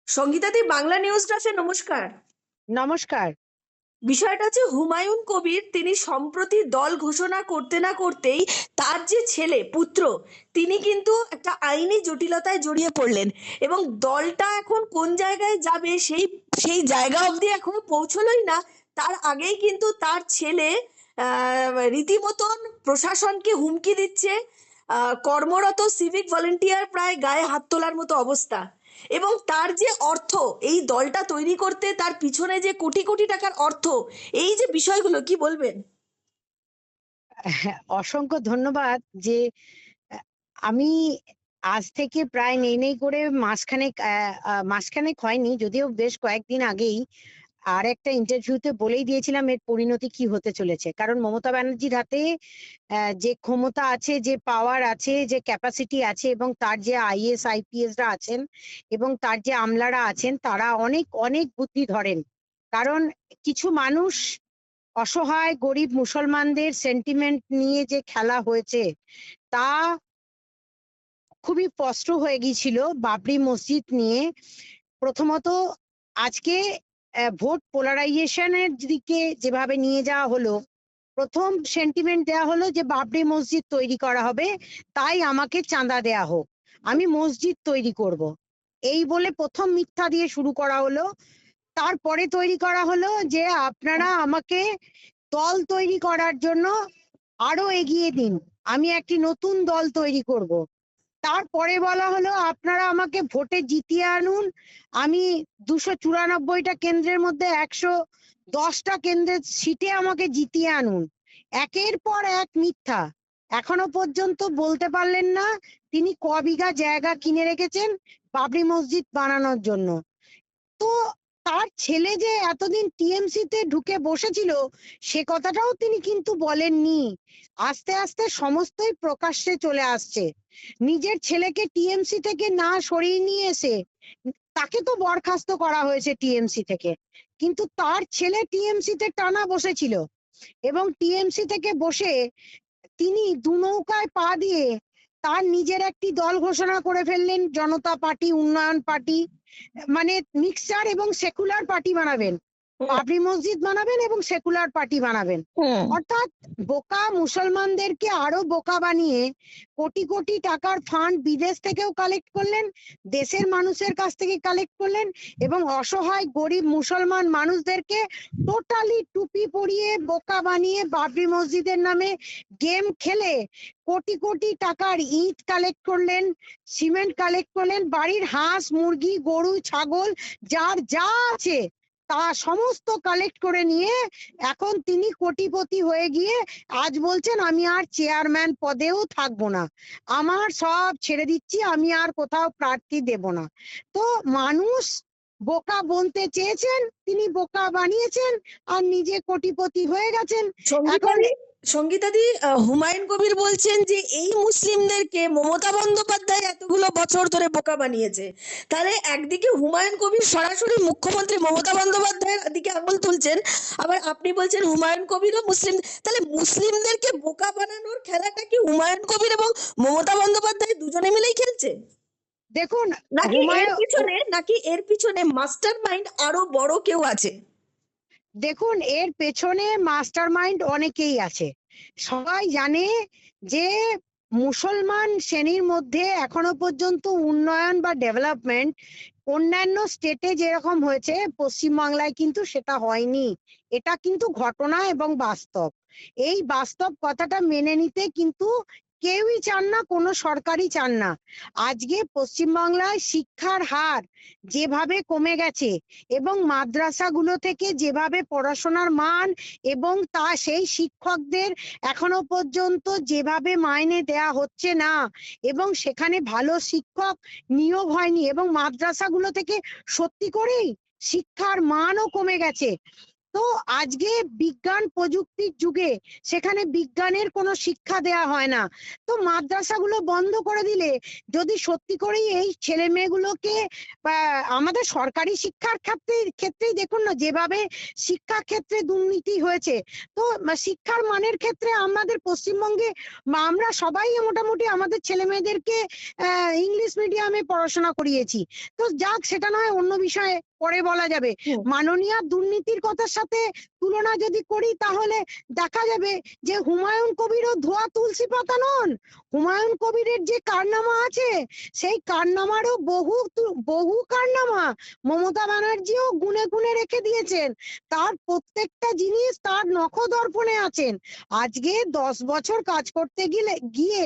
সঙ্গীতাদি, Bangla news ক্লাসে নমস্কার। নমস্কার। বিষয়টা হচ্ছে হুমায়ুন কবির তিনি সম্প্রতি দল ঘোষণা করতে না করতেই তার যে ছেলে পুত্র তিনি কিন্তু একটা আইনি জটিলতায় জড়িয়ে পড়লেন এবং দলটা এখন কোন জায়গায় যাবে সেই সেই জায়গা অবধি এখনো পৌঁছলোই না। তার আগেই কিন্তু তার ছেলে রীতিমতন প্রশাসনকে হুমকি দিচ্ছে। কর্মরত সিভিক ভলেন্টিয়ার প্রায় গায়ে হাত তোলার মতো অবস্থা। এবং তার যে অর্থ, এই দলটা তৈরি করতে তার পিছনে যে কোটি কোটি টাকার অর্থ, এই যে বিষয়গুলো কি বলবেন? অসংখ্য ধন্যবাদ যে আ আমি আজ থেকে প্রায় নেই করে মাসখানেক হয়নি, যদিও বেশ কয়েকদিন আগেই আরেকটা ইন্টারভিউতে বলেই দিয়েছিলাম এর পরিণতি কি হতে চলেছে। কারণ মমতা ব্যানার্জির হাতে যে ক্ষমতা আছে, যে পাওয়ার আছে, যে ক্যাপাসিটি আছে এবং তার যে আইএস, আইপিএস রা আছেন এবং তার যে আমলারা আছেন তারা অনেক, অনেক বুদ্ধি ধরেন। কারণ কিছু মানুষ অসহায় গরিব মুসলমানদের সেন্টিমেন্ট নিয়ে যে খেলা হয়েছে তা খুবই স্পষ্ট হয়ে গিয়েছিল বাবরি মসজিদ নিয়ে। প্রথমত আজকে ভোট পোলারাইজেশনের দিকে যেভাবে নিয়ে যাওয়া হলো, প্রথম সেন্টিমেন্ট দেয়া হলো যে বাবরি মসজিদ তৈরি করা হবে, তাই আমাকে চাঁদা দেয়া হোক, আমি মসজিদ তৈরি করব, এই বলে প্রথম মিথ্যা দিয়ে শুরু করা হলো। তারপরে তৈরি করা হলো যে আপনারা আমাকে দল তৈরি করার জন্য আরো এগিয়ে দিন, আমি একটি নতুন দল তৈরি করব। তারপরে বলা হলো আপনারা আমাকে ভোটে জিতিয়ে আনুন, আমি 294টা কেন্দ্রের মধ্যে 110টা কেন্দ্রের সিটে আমাকে জিতিয়ে আনুন। একের পর এক মিথ্যা। এখনো পর্যন্ত বলতে পারলেন না তিনি ক বিঘা জায়গা কিনে রেখেছেন বাবরি মসজিদ বানানোর জন্য। তো তার ছেলে যে এতদিন টিএমসি তে ঢুকে বসেছিল সে কথাটাও তিনি কিন্তু বলেননি। আস্তে আস্তে সমস্তই প্রকাশ্যে চলে আসছে। নিজের ছেলেকে টিএমসি থেকে না সরিয়ে নিয়ে এসে তাকে তো বরখাস্ত করা হয়েছে টিএমসি থেকে, কিন্তু তার ছেলে টিএমসি তে টানা বসেছিল এবং টিএমসি থেকে বসে তিনি দু নৌকায় পা দিয়ে তার নিজের একটি দল ঘোষণা করে ফেললেন, জনতা পার্টি, উন্নয়ন পার্টি, মানে মিক্সচার এবং সেকুলার পার্টি বানাবেন, বাবরি মসজিদ বানাবেন এবং সেকুলার পার্টি বানাবেন। অর্থাৎ বোকা মুসলমানদেরকে আরো বোকা বানিয়ে কোটি কোটি টাকার ফান্ড বিদেশ থেকেও কালেক্ট করলেন, দেশের মানুষের কাছ থেকে কালেক্ট করলেন এবং অসহায় গরিব মুসলমান মানুষদেরকে টোটালি টুপি পরিয়ে বোকা বানিয়ে বাবরি মসজিদের নামে গেম খেলে কোটি কোটি টাকার ইট কালেক্ট করলেন, সিমেন্ট কালেক্ট করলেন, বাড়ির হাঁস মুরগি গরু ছাগল যার যা আছে তা সমস্ত কালেক্ট করে নিয়ে এখন তিনি কোটিপতি হয়ে গিয়ে আজ বলছেন আমি আর চেয়ারম্যান পদেও থাকবো না, আমার সব ছেড়ে দিচ্ছি, আমি আর কোথাও প্রার্থী দেব না। তো মানুষ বোকা বনতে চেয়েছেন, তিনি বোকা বানিয়েছেন আর নিজে কোটিপতি হয়ে গেছেন। এখন সঙ্গীতাদি, হুমায়ুন কবির বলছেন যে এই মুসলিমদেরকে মমতা বন্দ্যোপাধ্যায় এতগুলো বছর ধরে বোকা বানিয়েছে। তাহলে একদিকে হুমায়ুন কবির সরাসরি মুখ্যমন্ত্রী মমতা বন্দ্যোপাধ্যায়ের দিকে আঙুল তুলছেন, আবার আপনি বলছেন হুমায়ুন কবিরও মুসলিম। তাহলে মুসলিমদেরকে বোকা বানানোর খেলাটা কি হুমায়ুন কবির এবং মমতা বন্দ্যোপাধ্যায় দুজনে মিলেই খেলছে? দেখুন, নাকি এর পিছনে মাস্টার মাইন্ড আরো বড় কেউ আছে? দেখুন, এর পেছনে মাস্টার মাইন্ড অনেকেই আছে। সবাই জানে যে মুসলমান শ্রেণীর মধ্যে এখনো পর্যন্ত উন্নয়ন বা ডেভেলপমেন্ট অন্যান্য স্টেটে যেরকম হয়েছে পশ্চিমবাংলায় কিন্তু সেটা হয়নি। এটা কিন্তু ঘটনা এবং বাস্তব। এই বাস্তব কথাটা মেনে নিতে কিন্তু কেউই চান না, কোনো সরকারই চান না। আজকে পশ্চিমবাংলায় শিক্ষার হার যেভাবে কমে গেছে এবং মাদ্রাসাগুলো থেকে যেভাবে পড়াশোনার মান এবং তা সেই শিক্ষকদের এখনো পর্যন্ত যেভাবে মাইনে দেয়া হচ্ছে না এবং সেখানে ভালো শিক্ষক নিয়োগ হয়নি এবং মাদ্রাসাগুলো থেকে সত্যি করেই শিক্ষার মানও কমে গেছে। তো তো আজকে বিজ্ঞান প্রযুক্তির যুগে সেখানে বিজ্ঞানের কোনো শিক্ষা দেয়া হয় না। তো মাদ্রাসাগুলো বন্ধ করে দিলে যদি সত্যি করেই এই ছেলে মেয়েগুলোকে আমাদের সরকারি শিক্ষার ক্ষেত্রেই দেখুন না যেভাবে শিক্ষা ক্ষেত্রে দুর্নীতি হয়েছে, তো শিক্ষার মানের ক্ষেত্রে আমাদের পশ্চিমবঙ্গে আমরা সবাই মোটামুটি আমাদের ছেলে মেয়েদেরকে ইংলিশ মিডিয়ামে পড়াশোনা করিয়েছি। তো যাক, সেটা নয়, অন্য বিষয়ে পরে বলা যাবে। হুম। মাননীয় দুর্নীতির কথার সাথে তুলনা যদি করি তাহলে দেখা যাবে যে হুমায়ুন কবিরও ধোয়া তুলসী পাতা নন। হুমায়ুন কবিরের যে কারনামা আছে সেই কারনামারও বহু কারনামা মমতা ব্যানার্জিও গুনে গুনে রেখে দিয়েছেন। তার প্রত্যেকটা জিনিস তার নখদর্পণে আছেন। আজকে 10 বছর কাজ করতে গিয়ে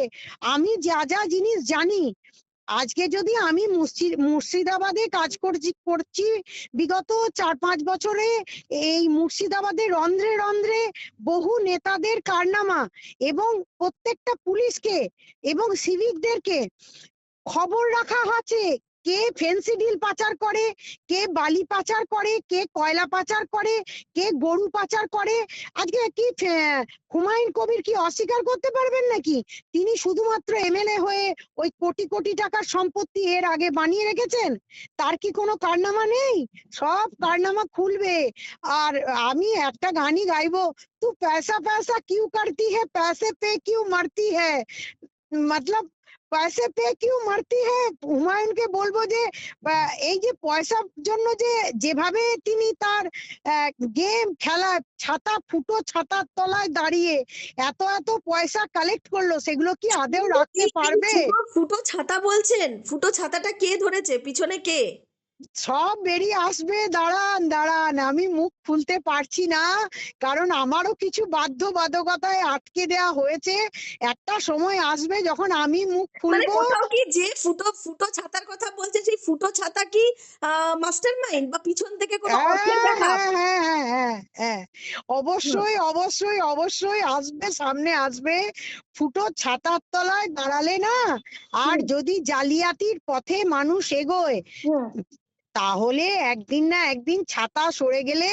আমি যা যা জিনিস জানি, আজকে যদি আমি মুর্শিদাবাদে কাজ করছি বিগত 4-5 বছরে, এই মুর্শিদাবাদে রন্ধ্রে রন্ধ্রে বহু নেতাদের কারনামা এবং প্রত্যেকটা পুলিশকে এবং সিভিকদেরকে খবর রাখা আছে কে ফেন্সিডিল পাচার করে, কে বালি পাচার করে, কে কয়লা পাচার করে, কে গরু পাচার করে। আজকে কি হুমায়ুন কবির কি অস্বীকার করতে পারবেন নাকি তিনি শুধুমাত্র এমএলএ হয়ে ওই কোটি কোটি টাকার সম্পত্তি এর আগে বানিয়ে রেখেছেন? তার কি কোনো কারনামা নেই? সব কারনামা খুলবে। আর আমি একটা গানই গাইবো, তু পয়সা পয়সা কিউ করতি হ্যায়, पैसे पे क्यों मरती है, मतलब পয়সা পে কিউ মারতি হ্যাঁ। হুমায়ুনকে বলবো যে এই যে পয়সার জন্য যেভাবে তিনি তার গেম খেলা ফুটো ছাতার তলায় দাঁড়িয়ে এত এত পয়সা কালেক্ট করলো, সেগুলো কি আদেও রাখতে পারবে? ফুটো ছাতা বলছেন, ফুটো ছাতাটা কে ধরেছে, পিছনে কে? সব বেরিয়ে আসবে, দাঁড়ান দাঁড়ান, আমি মুখ খুলতে পারছি না কারণ আমারও কিছু বাধ্যবাধকতায় আটকে দেয়া হয়েছে। একটা সময় আসবে যখন আমি মুখ মানে খুলবো। কোথাও কি যে ফুটো ফুটো ছাতার কথা বলছে সেই ফুটো ছাতা কি মাস্টার মাইন্ড বা পিছন থেকে কোনো অর্থের হ্যাঁ ব্যাপার? হ্যাঁ হ্যাঁ হ্যাঁ হ্যাঁ হ্যাঁ, অবশ্যই অবশ্যই অবশ্যই আসবে, সামনে আসবে। ফুটো ছাতার তলায় দাঁড়ালে না, আর যদি জালিয়াতির পথে মানুষ এগোয় হুম। তাহলে একদিন না একদিন ছাতা সরে গেলে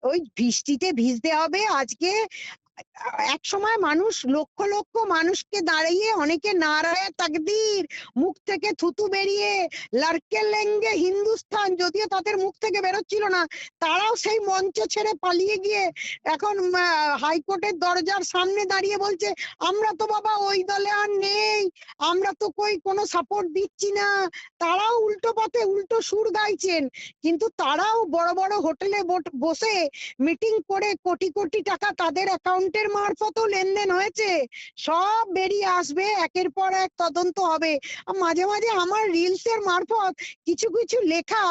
ওই বৃষ্টিতে ভিজতে হবে। আজকে এক সময় মানুষ লক্ষ লক্ষ মানুষকে দাঁড়িয়ে অনেকে নারায়ে তাকদীর মুখ থেকে থুতু বেরিয়ে লড়কে লেঙ্গে হিন্দুস্তান যদিও তাদের মুখ থেকে বেরোচ্ছিল না, তারাও সেই মঞ্চ ছেড়ে পালিয়ে গিয়ে এখন হাইকোর্টের দরজার সামনে দাঁড়িয়ে বলছে আমরা তো বাবা ওই দলে আর নেই, আমরা তো কোনো সাপোর্ট দিচ্ছি না। তারাও উল্টো পথে উল্টো সুর গাইছেন, কিন্তু তারাও বড় বড় হোটেলে বসে মিটিং করে কোটি কোটি টাকা তাদের অ্যাকাউন্টের মারফতও লেনদেন হয়েছে। সব বেরিয়ে আসবে, একের পর এক তদন্ত হবে। মাঝে মাঝে আমার রিলস এর মারফত কিছু কিছু লেখা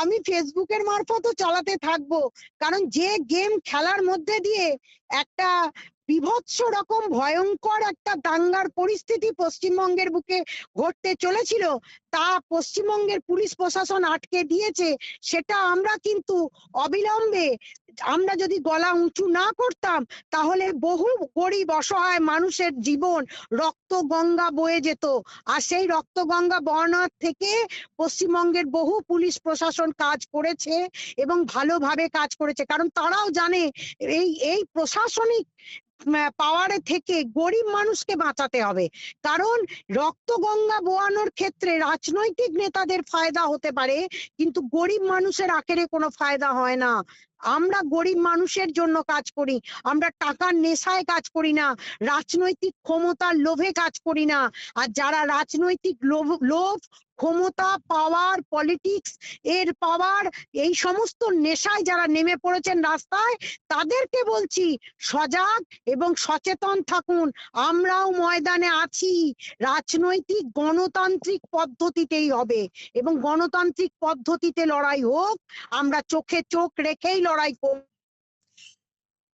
আমি ফেসবুকের মারফতও চালাতে থাকবো, কারণ যে গেম খেলার মধ্যে দিয়ে একটা বিভৎস রকম ভয়ঙ্কর একটা দাঙ্গার পরিস্থিতি পশ্চিমবঙ্গের বুকে ঘটতে চলেছিল, তা পশ্চিমবঙ্গের পুলিশ প্রশাসন আটকে দিয়েছে। সেটা আমরা কিন্তু অবিলম্বে, আমরা যদি গলা উঁচু না করতাম তাহলে বহু গরিব অসহায় মানুষের জীবন রক্ত গঙ্গা বয়ে যেত। আর সেই রক্ত গঙ্গা বয়ানোর থেকে পশ্চিমবঙ্গের বহু পুলিশ প্রশাসন কাজ করেছে এবং ভালোভাবে কাজ করেছে, কারণ তারাও জানে এই প্রশাসনিক পাওয়ারে থেকে গরিব মানুষকে বাঁচাতে হবে। কারণ রক্ত গঙ্গা বোয়ানোর ক্ষেত্রে রাজনৈতিক নেতাদের ফায়দা হতে পারে, কিন্তু গরিব মানুষের আখেরে কোনো ফায়দা হয় না। আমরা গরিব মানুষের জন্য কাজ করি, আমরা টাকার নেশায় কাজ করি না, রাজনৈতিক ক্ষমতার লোভে কাজ করি না। আর যারা রাজনৈতিক লোভ ক্ষমতা পাওয়ার পলিটিক্স এর পাওয়ার এই সমস্ত নেশায় যারা নেমে পড়েছেন রাস্তায়, তাদেরকে বলছি সজাগ এবং সচেতন থাকুন। আমরাও ময়দানে আছি, রাজনৈতিক গণতান্ত্রিক পদ্ধতিতেই হবে এবং গণতান্ত্রিক পদ্ধতিতে লড়াই হোক, আমরা চোখে চোখ রেখেই লড়াই করব।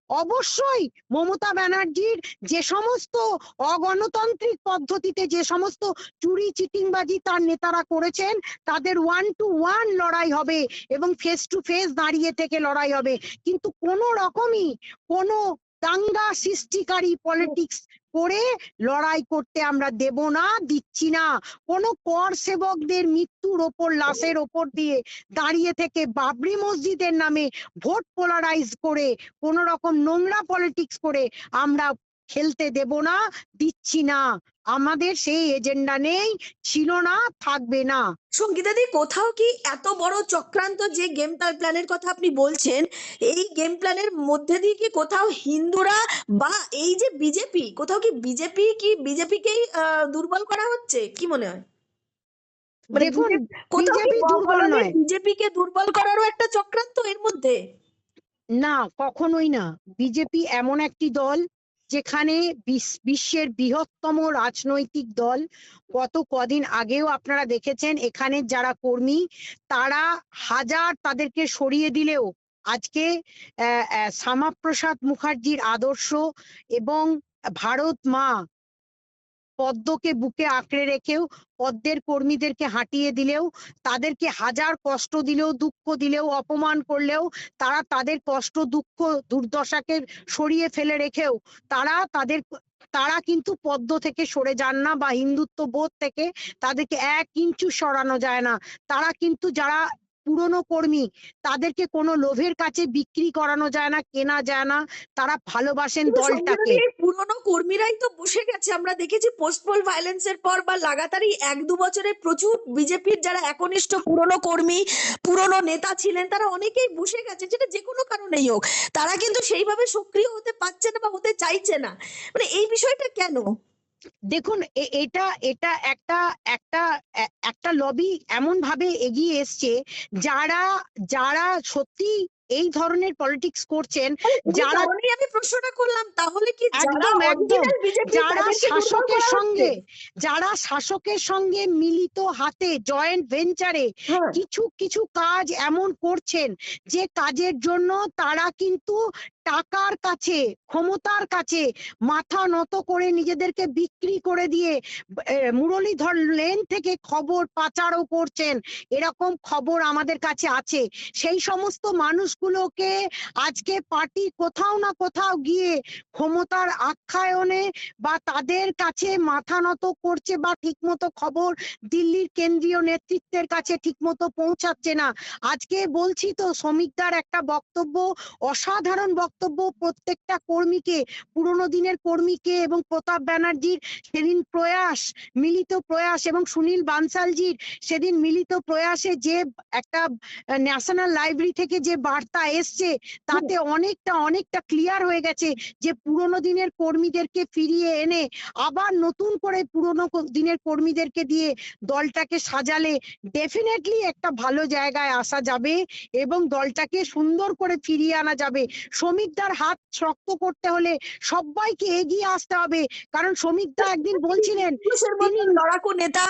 অবশ্যই মমতা ব্যানার্জির যে সমস্ত অগণতান্ত্রিক পদ্ধতিতে যে সমস্ত চুরি চিটিংবাজি তার নেতারা করেছেন, তাদের 1 to 1 লড়াই হবে এবং ফেস টু ফেস দাঁড়িয়ে থেকে লড়াই হবে। কিন্তু কোনো রকমই কোনো দাঙ্গা সৃষ্টিকারী পলিটিক্স করে লড়াই করতে আমরা দেব না, দিচ্ছি না। কোনো কর সেবকদের মৃত্যুর ওপর, লাশের ওপর দিয়ে দাঁড়িয়ে থেকে বাবরি মসজিদের নামে ভোট পোলারাইজ করে কোন রকম নোংরা পলিটিক্স করে আমরা খেলতে দেব না, দিচ্ছি না। আমাদের সেই এজেন্ডা নেই, ছিল না, থাকবে না। সঙ্গীতাদি, কোথাও কি এত বড় চক্রান্ত, যে গেম প্ল্যানের কথা আপনি বলছেন, এই গেম প্ল্যানের মধ্যে দিয়ে কি কোথাও হিন্দুরা বা এই যে বিজেপি, কোথাও কি বিজেপিকেই দুর্বল করা হচ্ছে, কি মনে হয়? মানে দেখুন, কোথাও কি বিজেপি দুর্বল বদলে নয়, বিজেপিকে দুর্বল করারও একটা চক্রান্ত এর মধ্যে? না, কখনোই না। বিজেপি এমন একটি দল যেখানে বিশ্বের বৃহত্তম রাজনৈতিক দল। গত কদিন আগেও আপনারা দেখেছেন এখানে যারা কর্মী, তারা হাজার তাদেরকে সরিয়ে দিলেও আজকে শ্যামাপ্রসাদ মুখার্জির আদর্শ এবং ভারত মা পদ্মকে বুকে আঁকড়ে রেখেও, পদ্মের কর্মীদেরকে হাঁটিয়ে দিলেও, তাদেরকে হাজার কষ্ট দিলেও, দুঃখ দিলেও, অপমান করলেও, তারা তাদের কষ্ট, দুঃখ, দুর্দশাকে সরিয়ে ফেলে রেখেও তারা কিন্তু পদ্ম থেকে সরে যান না, বা হিন্দুত্ব বোধ থেকে তাদেরকে 1 ইঞ্চু সরানো যায় না। তারা কিন্তু, যারা পুরনো কর্মী, তাদেরকে কোনো লোভের কাছে বিক্রি করানো যায় না, কেনা যায় না। তারা ভালোবাসেন কিন্তু দলটাকে। সঙ্গীতাদি, এই পুরনো কর্মীরাই তো বসে গেছে। আমরা দেখেছি পোস্ট পোল ভায়োলেন্সের পর বা লাগাতারই 1-2 বছরে প্রচুর বিজেপির যারা একনিষ্ঠ পুরনো কর্মী, পুরনো নেতা ছিলেন, তারা অনেকেই বসে গেছে, যেটা যে কোনো কারণেই হোক। তারা কিন্তু সেইভাবে সক্রিয় হতে পারছে না বা হতে চাইছে না। মানে এই বিষয়টা কেন? দেখুন, এটা এটা একটা একটা একটা লবি এমন ভাবে এগিয়ে এসছে, যারা যারা সত্যি এই ধরনের পলিটিক্স করছেন, মানে সেই যারা কারণেই আমি প্রশ্নটা করলাম, তাহলে কি যারা একদম একদম অরিজিনাল বিজেপি যারা তাদেরকে দুর্বল শাসকের করা হচ্ছে? সঙ্গে মিলিত হাতে, জয়েন্ট ভেঞ্চারে হ্যাঁ। কিছু কিছু কাজ এমন করছেন, যে কাজের জন্য তারা কিন্তু টাকার কাছে, ক্ষমতার কাছে মাথা নত করে নিজেদেরকে বিক্রি করে দিয়ে মুরলীধর লেন থেকে খবর পাচারও করছেন। এরকম খবর আমাদের কাছে আছে। সেই সমস্ত মানুষগুলোকে আজকে পার্টি কোথাও না কোথাও গিয়ে ক্ষমতার আখ্যায়নে বা তাদের কাছে মাথা নত করছে, বা ঠিকমতো খবর দিল্লির কেন্দ্রীয় নেতৃত্বের কাছে ঠিকমতো পৌঁছাচ্ছে না। আজকে বলছি তো, শ্রমিকদার একটা বক্তব্য, অসাধারণ বক্তব্য, প্রত্যেকটা কর্মীকে, পুরোনো দিনের কর্মীকে, এবং প্রতাপ ব্যানার্জির সেদিন প্রয়াস, মিলিত প্রয়াস, এবং সুনীল বানসালজির সেদিন মিলিত প্রয়াসে যে একটা ন্যাশনাল লাইব্রেরি থেকে যে বার্তা এসছে, তাতে অনেকটা অনেকটা ক্লিয়ার হয়ে গেছে যে পুরোনো দিনের কর্মীদেরকে ফিরিয়ে এনে আবার নতুন করে পুরোনো দিনের কর্মীদেরকে দিয়ে দলটাকে সাজালে ডেফিনেটলি একটা ভালো জায়গায় আসা যাবে, এবং দলটাকে সুন্দর করে ফিরিয়ে আনা যাবে। শ্রমিকদার হাত শক্ত করতে হলে সবাইকে এগিয়ে আসতে হবে, কারণ শ্রমিকদা একদিন বলছিলেন, ঘোষের তিনি মতন লড়াকু নেতা,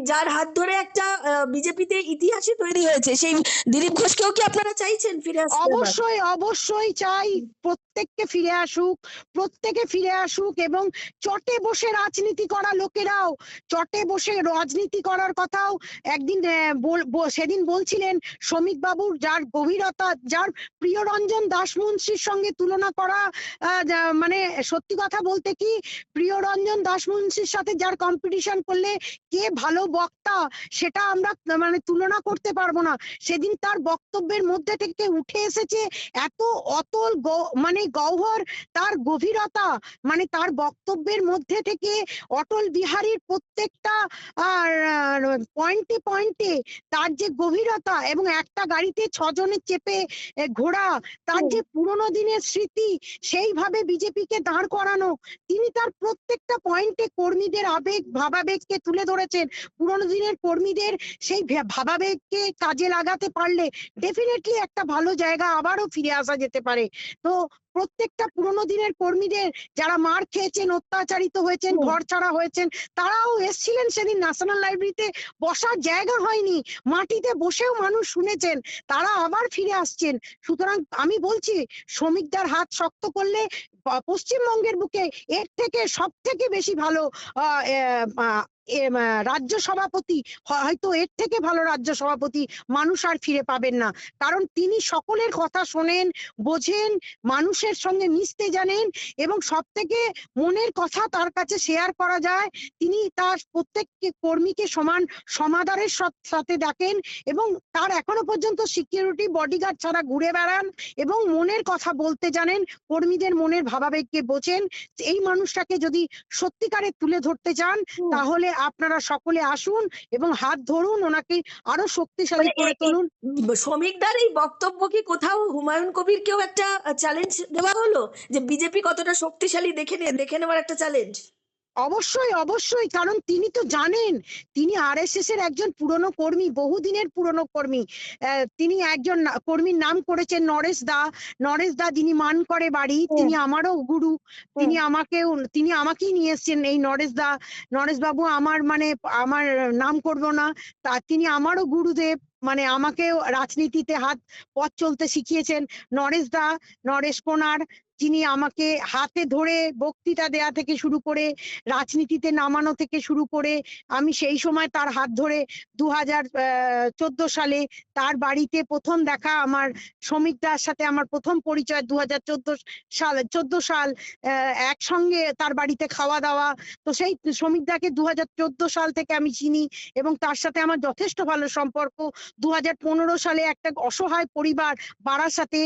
যার হাত ধরে একটা বিজেপিতে ইতিহাসই তৈরি হয়েছে, সেই দিলীপ ঘোষকেও কি আপনারা চাইছেন ফিরে আসতে এবার? অবশ্যই অবশ্যই চাই প্রত্যেককে ফিরে আসুক, প্রত্যেকে ফিরে আসুক, এবং চটে বসে রাজনীতি করা লোকেরাও, চটে বসে রাজনীতি করার কথাও একদিন সেদিন বলছিলেন শ্রমিক বাবুর, যার গভীরতা, যার প্রিয়রঞ্জন দাসমুন্সির সঙ্গে তুলনা করা, মানে সত্যি কথা বলতে কি, প্রিয়রঞ্জন দাসমুন্সির সাথে যার কম্পিটিশন করলে কে ভালো বক্তা, সেটা আমরা মানে তুলনা করতে পারবো না। সেদিন তার বক্তব্যের মধ্যে থেকে উঠে এসেছে এত অতল মানে গহ্বর, তার গভীরতা, মানে তার বক্তব্যের মধ্যে থেকে অটল বিহারীর প্রত্যেকটা পয়েন্টে পয়েন্টে তার যে গভীরতা, এবং একটা গাড়িতে 6 জনে চেপে ঘোড়া, তার যে পুরোনো দিনের স্মৃতি, সেইভাবে বিজেপিকে দাঁড় করানো, তিনি তার প্রত্যেকটা পয়েন্টে কর্মীদের আবেগ ভাবাবেগকে তুলে ধরেছেন। পুরোনো দিনের কর্মীদের সেই ভাবাবেগকে কাজে লাগাতে পারলে ডেফিনেটলি একটা ভালো জায়গা আবারও ফিরে আসা যেতে পারে। তো প্রত্যেকটা পুরোনো দিনের কর্মীদের, যারা মার খেয়েছেন, অত্যাচারিত হয়েছেন, ঘর ছাড়া হয়েছেন, তারাও এসছিলেন সেদিন ন্যাশনাল লাইব্রেরিতে, বসার জায়গা হয়নি, মাটিতে বসেও মানুষ শুনেছেন, তারা আবার ফিরে আসছেন। সুতরাং আমি বলছি, শ্রমিকদার হাত শক্ত করলে পশ্চিমবঙ্গের বুকে এর থেকে সব থেকে বেশি ভালো রাজ্য সভাপতি, হয়তো এর থেকে ভালো রাজ্য সভাপতি মানুষ আর ফিরে পাবেন না। কারণ তিনি সকলের কথা শোনেন, বোঝেন, মানুষের সঙ্গে মিশতে জানেন এবং সবথেকে মনের কথা তার কাছে শেয়ার করা যায়। তিনি তার প্রত্যেককে কর্মীকে সমান সমাদরের সাথে দেখেন এবং তার এখনো পর্যন্ত সিকিউরিটি বডিগার্ড ছাড়া ঘুরে বেড়ান এবং মনের কথা বলতে জানেন, কর্মীদের মনের ভাবাবেগকে বোঝেন। এই মানুষটাকে যদি সত্যিকারে তুলে ধরতে চান হুম। তাহলে আপনারা সকলে আসুন এবং হাত ধরুন, ওনাকে আরো শক্তিশালী মানে করে তুলুন। শ্রমিকদার এই বক্তব্য কি কোথাও হুমায়ুন কবিরকেও একটা চ্যালেঞ্জ দেওয়া হলো, যে বিজেপি কতটা শক্তিশালী দেখে নেওয়ার একটা চ্যালেঞ্জ? অবশ্যই, অবশ্যই। কারণ তিনি তো জানেন, তিনি আরএসএস এর একজন পুরনো কর্মী, বহুদিনের পুরনো কর্মী। তিনি একজন কর্মীর নাম করেছেন নরেশ দা। নরেশ দা যিনি মানকরে বাড়ি, হুম, তিনি আমারও গুরু। হুম। তিনি আমাকেই নিয়ে এসছেন এই নরেশ দা। নরেশ বাবু আমার মানে আমার নাম করব না। তিনি আমারও গুরুদেব। মানে আমাকেও রাজনীতিতে পথ চলতে শিখিয়েছেন। নরেশ দা, নরেশ কোনার, যিনি আমাকে হাতে ধরে বক্তৃতা দেয়া থেকে শুরু করে রাজনীতিতে নামানো থেকে শুরু করে আমি সেই সময় তার হাত ধরে 2014 সালে তার বাড়িতে প্রথম দেখা আমার শ্রমিক দার সাথে আমার প্রথম পরিচয় 2014 সাল একসঙ্গে তার বাড়িতে খাওয়া দাওয়া। তো সেই শ্রমিক দাকে 2014 সাল থেকে আমি চিনি এবং তার সাথে আমার যথেষ্ট ভালো সম্পর্ক। 2015 সালে একটা অসহায় পরিবার বারাসাতে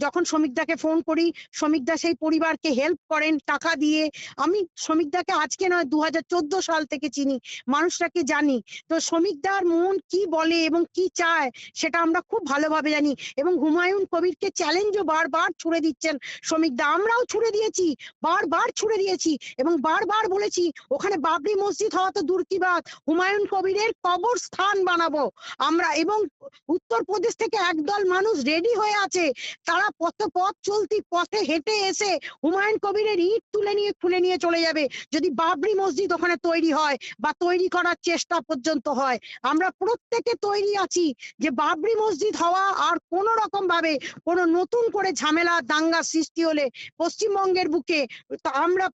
যখন শ্রমিক দাকে ফোন করি, শ্রমিক দা সেই পরিবারকে হেল্প করেন টাকা দিয়ে। আমি শ্রমিক দাকে আজকে নয় 2014 সাল থেকে চিনি, মানুষটাকে জানি। তো শ্রমিক দার মন কি বলে এবং কি চায় সেটা আমরা খুব ভালোভাবে জানি এবং হুমায়ুন কবিরকে চ্যালেঞ্জও বারবার ছুড়ে দিচ্ছেন শ্রমিক দা। আমরাও ছুড়ে দিয়েছি, বারবার ছুড়ে দিয়েছি এবং বারবার বলেছি ওখানে বাবরি মসজিদ হওয়া তো দূর কি বাত, হুমায়ুন কবিরের কবরস্থান বানাবো আমরা। এবং উত্তরপ্রদেশ থেকে একদল মানুষ রেডি হয়ে আছে, তারা পথ চলতি পথে হেঁটে এসে হুমায়ুন কবিরের ইট খুলে নিয়ে চলে যাবে যদি বাবরি মসজিদ ওখানে তৈরি হয় বা তৈরি করার চেষ্টা পর্যন্ত হয়। আমরা প্রত্যেকে তৈরি আছি যে বাবরি মসজিদ হওয়া আর কোন রকম ভাবে কোনো নতুন করে ঝামেলা দাঙ্গা সৃষ্টি হলে পশ্চিমবঙ্গের বুকে আমরা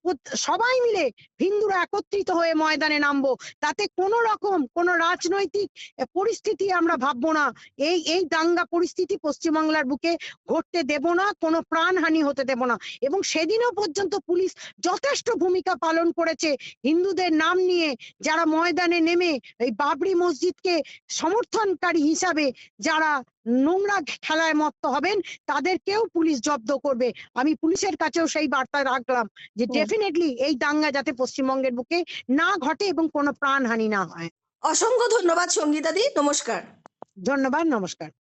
সবাই মিলে হিন্দুরা একত্রিত হয়ে ময়দানে নামবো। তাতে কোনো রকম কোনো রাজনৈতিক পরিস্থিতি আমরা ভাববো না। এই দাঙ্গা পরিস্থিতি পশ্চিমবাংলার বুকে ঘটতে দেব না, কোনো প্রাণহানি হতে দেব না। এবং সেদিনও পর্যন্ত পুলিশ যথেষ্ট ভূমিকা পালন করেছে। হিন্দুদের নাম নিয়ে যারা ময়দানে নেমে এই বাবরি মসজিদকে সমর্থনকারী হিসাবে যারা নোংরা খেলায় মত্ত হবেন তাদেরকেও পুলিশ জব্দ করবে। আমি পুলিশের কাছেও সেই বার্তা রাখলাম যে হুম। ডেফিনেটলি এই দাঙ্গা যাতে পশ্চিমবঙ্গের বুকে না ঘটে এবং কোনো প্রাণহানি না হয়। অসংখ্য ধন্যবাদ সঙ্গীতাদি, নমস্কার। ধন্যবাদ, নমস্কার।